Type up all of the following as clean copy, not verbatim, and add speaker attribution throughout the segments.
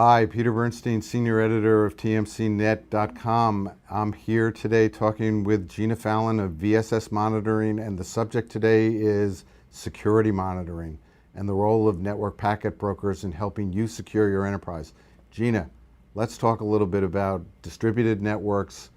Speaker 1: Hi, Peter Bernstein, Senior Editor of TMCnet.com. I'm here today talking with Gina Fallon of VSS Monitoring, and the subject today is security monitoring and the role of network packet brokers in helping you secure your enterprise. Gina, let's talk a little bit about distributed networks,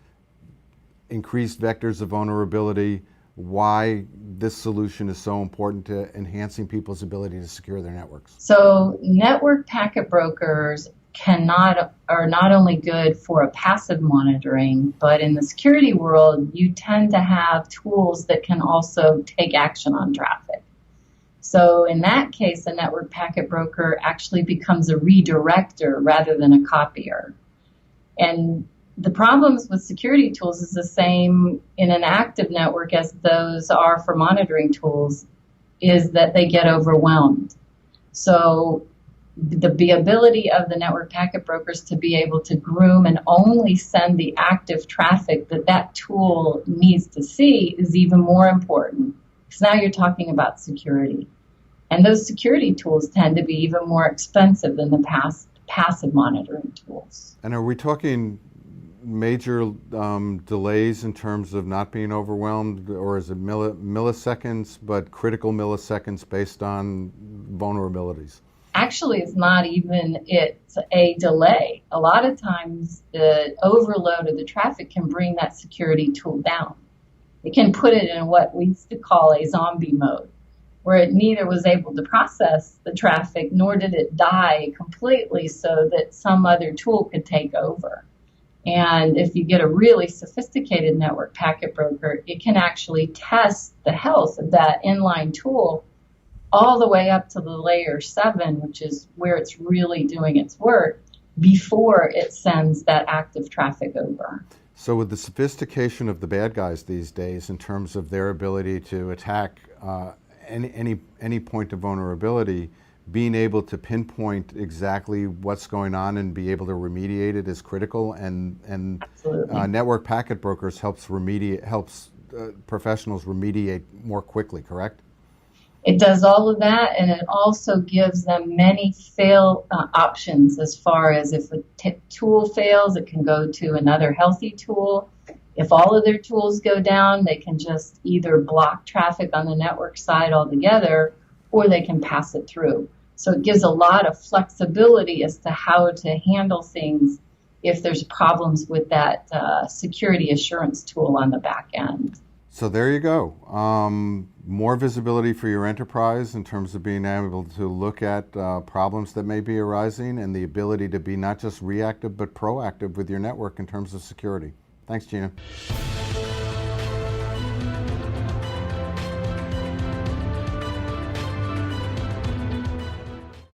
Speaker 1: increased vectors of vulnerability, why this solution is so important to enhancing people's ability to secure their networks.
Speaker 2: So network packet brokers are not only good for a passive monitoring, but in the security world, you tend to have tools that can also take action on traffic. So in that case, a network packet broker actually becomes a redirector rather than a copier. And the problems with security tools is the same in an active network as those are for monitoring tools, is that they get overwhelmed. So the ability of the network packet brokers to be able to groom and only send the active traffic that tool needs to see is even more important, because now you're talking about security. And those security tools tend to be even more expensive than the passive monitoring tools.
Speaker 1: And are we talking major delays in terms of not being overwhelmed, or is it milliseconds, but critical milliseconds based on vulnerabilities?
Speaker 2: Actually, it's a delay. A lot of times the overload of the traffic can bring that security tool down. It can put it in what we used to call a zombie mode, where it neither was able to process the traffic nor did it die completely so that some other tool could take over. And if you get a really sophisticated network packet broker, it can actually test the health of that inline tool all the way up to the layer 7, which is where it's really doing its work, before it sends that active traffic over.
Speaker 1: So with the sophistication of the bad guys these days in terms of their ability to attack any point of vulnerability, being able to pinpoint exactly what's going on and be able to remediate it is critical, and network packet brokers helps professionals remediate more quickly, correct?
Speaker 2: It does all of that, and it also gives them many fail options as far as if a tool fails, it can go to another healthy tool. If all of their tools go down, they can just either block traffic on the network side altogether, or they can pass it through. So it gives a lot of flexibility as to how to handle things if there's problems with that security assurance tool on the back end.
Speaker 1: So there you go. More visibility for your enterprise in terms of being able to look at problems that may be arising, and the ability to be not just reactive but proactive with your network in terms of security. Thanks, Gina.